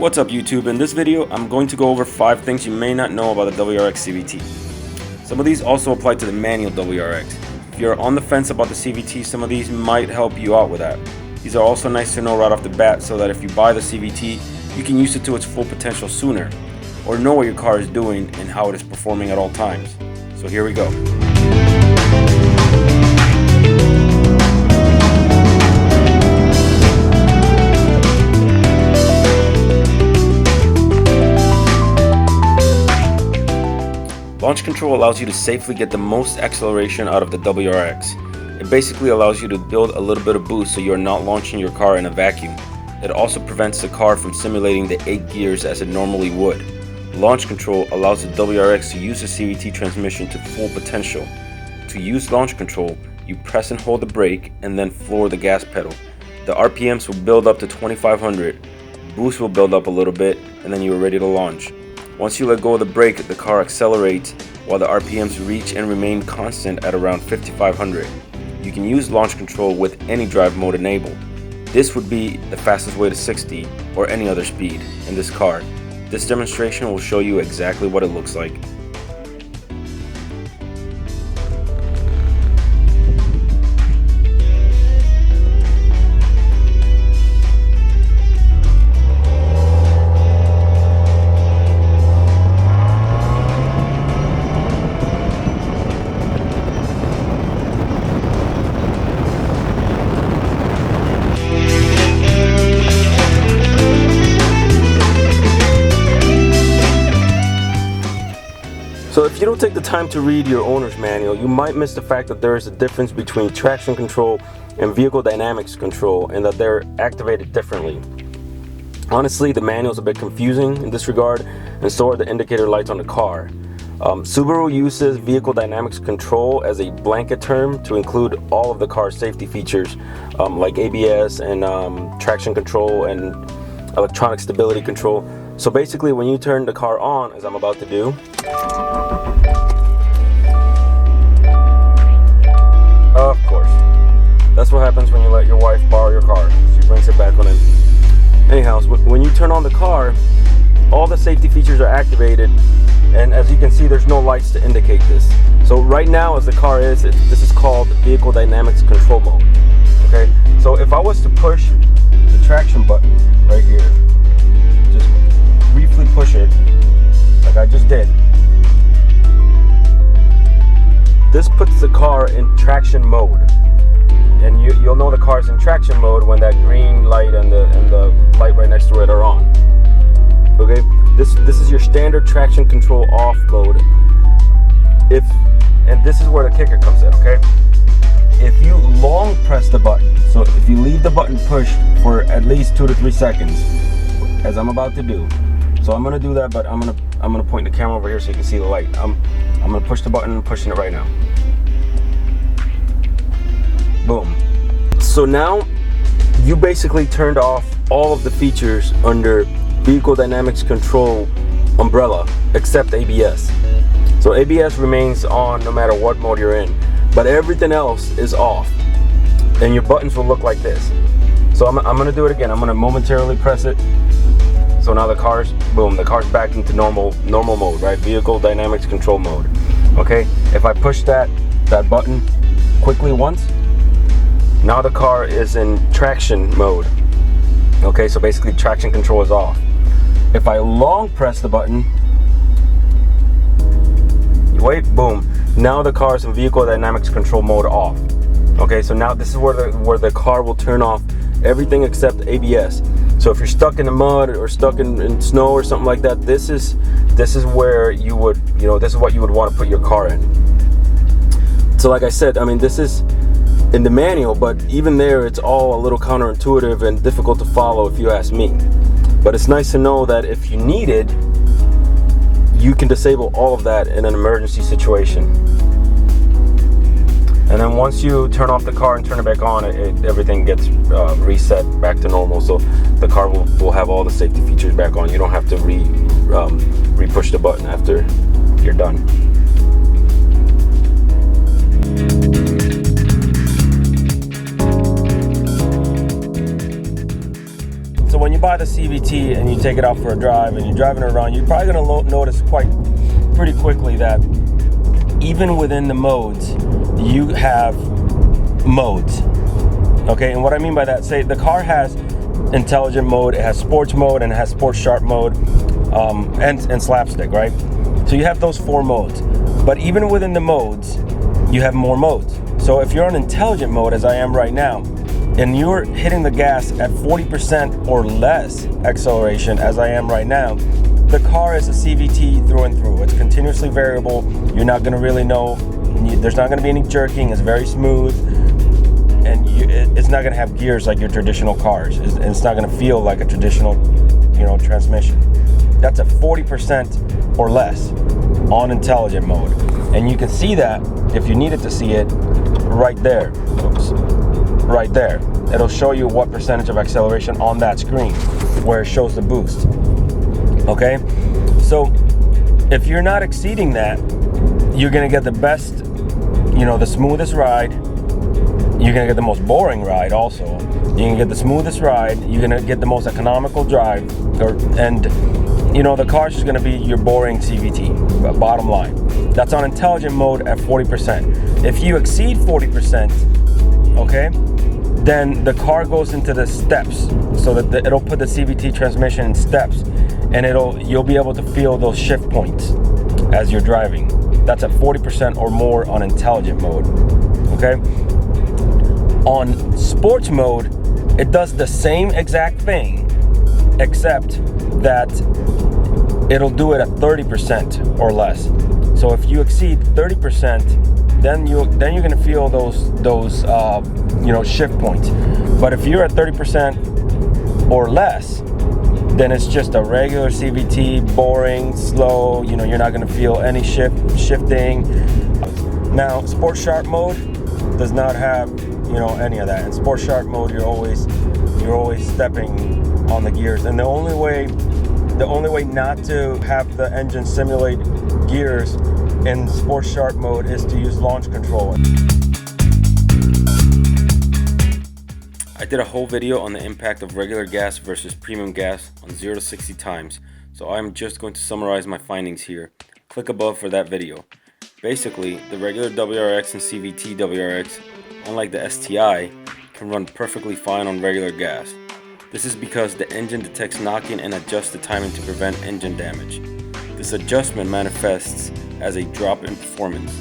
What's up YouTube? In this video I'm going to go over 5 things you may not know about the WRX CVT. Some of these also apply to the manual WRX. If you're on the fence about the CVT, some of these might help you out with that. These are also nice to know right off the bat so that if you buy the CVT, you can use it to its full potential sooner, or know what your car is doing and how it is performing at all times. So here we go. Launch control allows you to safely get the most acceleration out of the WRX. It basically allows you to build a little bit of boost so you're not launching your car in a vacuum. It also prevents the car from simulating the 8 gears as it normally would. Launch control allows the WRX to use the CVT transmission to full potential. To use launch control, you press and hold the brake and then floor the gas pedal. The RPMs will build up to 2500, boost will build up a little bit, and then you are ready to launch. Once you let go of the brake, the car accelerates while the RPMs reach and remain constant at around 5500. You can use launch control with any drive mode enabled. This would be the fastest way to 60 or any other speed in this car. This demonstration will show you exactly what it looks like. So if you don't take the time to read your owner's manual, you might miss the fact that there is a difference between traction control and vehicle dynamics control, and that they're activated differently. Honestly, the manual is a bit confusing in this regard, and so are the indicator lights on the car. Subaru uses vehicle dynamics control as a blanket term to include all of the car's safety features, like ABS and traction control and electronic stability control. So basically, when you turn the car on, as I'm about to do, of course, that's what happens when you let your wife borrow your car. She brings it back on in. Anyhow, so when you turn on the car, all the safety features are activated, and as you can see, there's no lights to indicate this. So right now, as the car is, this is called vehicle dynamics control mode. Okay, so if I was to push the traction button right here, just briefly push it like I just did, this puts the car in traction mode, and you'll know the car's in traction mode when that green light and the light right next to it are on. Okay, this is your standard traction control off mode. And this is where the kicker comes in. Okay, if you long press the button, so if you leave the button pushed for at least 2 to 3 seconds, as I'm about to do. So I'm gonna do that, but I'm gonna point the camera over here so you can see the light. I'm gonna push the button. I'm pushing it right now. Boom. So now you basically turned off all of the features under vehicle dynamics control umbrella except ABS. So ABS remains on no matter what mode you're in, but everything else is off, and your buttons will look like this. So I'm gonna do it again. I'm gonna momentarily press it. So now the car's back into normal mode, right? Vehicle dynamics control mode. Okay, if I push that button quickly once, now the car is in traction mode. Okay, so basically traction control is off. If I long press the button, wait, boom, now the car's in vehicle dynamics control mode off. Okay, so now this is where the car will turn off everything except ABS. So if you're stuck in the mud or stuck in snow or something like that, this is where you would, this is what you would want to put your car in. So like I said, I mean, this is in the manual, but even there, it's all a little counterintuitive and difficult to follow if you ask me. But it's nice to know that if you need it, you can disable all of that in an emergency situation. And then once you turn off the car and turn it back on, everything gets reset back to normal. So the car will have all the safety features back on. You don't have to re-push the button after you're done. So when you buy the the CVT and you take it out for a drive and you're driving it around, you're probably going to notice pretty quickly that even within the modes, you have modes. Okay, and what I mean by that, say the car has intelligent mode, it has sports mode, and it has sports sharp mode, and slapstick, right? So you have those 4 modes. But even within the modes, you have more modes. So if you're on intelligent mode, as I am right now, and you're hitting the gas at 40% or less acceleration, as I am right now, the car is a CVT through and through. It's continuously variable. You're not going to really know. There's not going to be any jerking. It's very smooth. And it's not going to have gears like your traditional cars. It's not going to feel like a traditional, transmission. That's a 40% or less on intelligent mode. And you can see that, if you needed to see it, right there. Oops. Right there. It'll show you what percentage of acceleration on that screen where it shows the boost. Okay? So if you're not exceeding that, you're going to get the best, the smoothest ride. You're going to get the most boring ride also. You're going to get the smoothest ride. You're going to get the most economical drive. And the car's just going to be your boring CVT, bottom line. That's on intelligent mode at 40%. If you exceed 40%, okay, then the car goes into the steps, so that it'll put the CVT transmission in steps, and you'll be able to feel those shift points as you're driving. That's at 40% or more on intelligent mode, okay? On sports mode, it does the same exact thing, except that it'll do it at 30% or less. So if you exceed 30%, then you're gonna feel those shift points. But if you're at 30% or less, then it's just a regular CVT, boring, slow. You're not gonna feel any shifting. Now, Sports Sharp mode does not have any of that. In Sports Sharp mode, you're always stepping on the gears, and the only way not to have the engine simulate gears in Sports Sharp mode is to use launch control. I did a whole video on the impact of regular gas versus premium gas on 0 to 60 times, so I'm just going to summarize my findings here. Click above for that video. Basically, the regular WRX and CVT WRX, unlike the STI, can run perfectly fine on regular gas. This is because the engine detects knocking and adjusts the timing to prevent engine damage. This adjustment manifests as a drop in performance.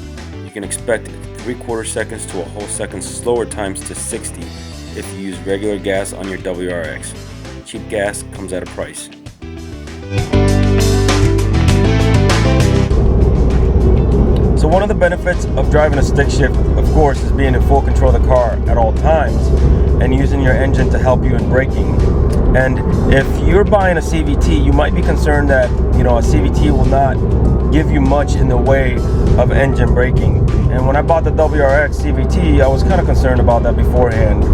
You can expect 3/4 seconds to a whole second slower times to 60 if you use regular gas on your WRX. Cheap gas comes at a price. So one of the benefits of driving a stick shift, of course, is being in full control of the car at all times and using your engine to help you in braking. And if you're buying a CVT, you might be concerned that a CVT will not give you much in the way of engine braking. And when I bought the WRX CVT, I was kind of concerned about that beforehand,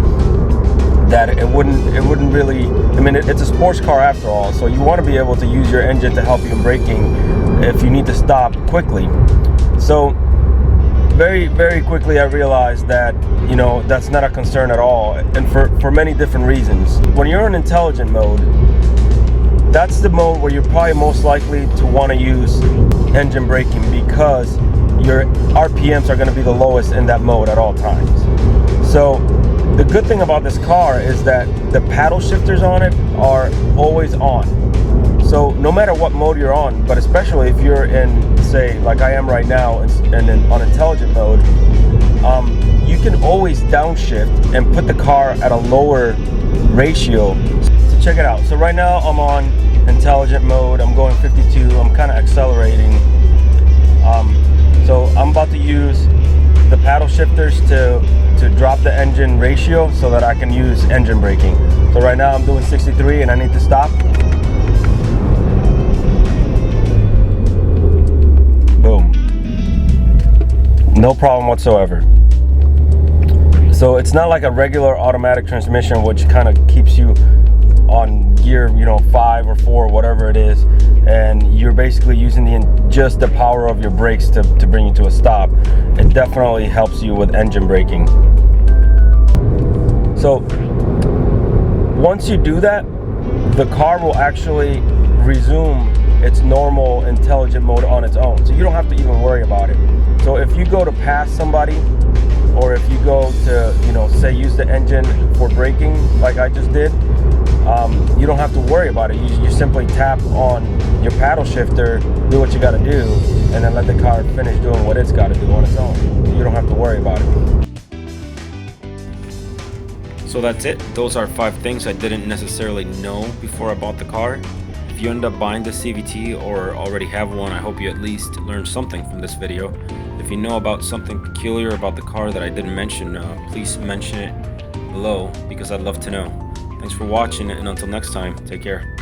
that it wouldn't really, it's a sports car after all, so you want to be able to use your engine to help you in braking if you need to stop quickly. So very, very quickly I realized that, that's not a concern at all, and for many different reasons. When you're in intelligent mode, that's the mode where you're probably most likely to want to use engine braking, because your RPMs are going to be the lowest in that mode at all times. So the good thing about this car is that the paddle shifters on it are always on. So no matter what mode you're on, but especially if you're in, say, like I am right now, and on intelligent mode, you can always downshift and put the car at a lower ratio. So check it out. So right now I'm on intelligent mode. I'm going 52. I'm kind of accelerating. So I'm about to use the paddle shifters to drop the engine ratio so that I can use engine braking. So right now I'm doing 63 and I need to stop. Boom. No problem whatsoever. So it's not like a regular automatic transmission, which kind of keeps you on gear 5 or 4, whatever it is, and you're basically using just the power of your brakes to bring you to a stop. It definitely helps you with engine braking. So once you do that, the car will actually resume its normal intelligent mode on its own. So you don't have to even worry about it. So if you go to pass somebody, or if you go to, you know, say use the engine for braking like I just did, you don't have to worry about it. You simply tap on your paddle shifter, do what you got to do, and then let the car finish doing what it's got to do on its own. You don't have to worry about it. So that's it. Those are 5 things I didn't necessarily know before I bought the car. If you end up buying the CVT or already have one, I hope you at least learned something from this video. If you know about something peculiar about the car that I didn't mention, please mention it below because I'd love to know. Thanks for watching, and until next time, take care.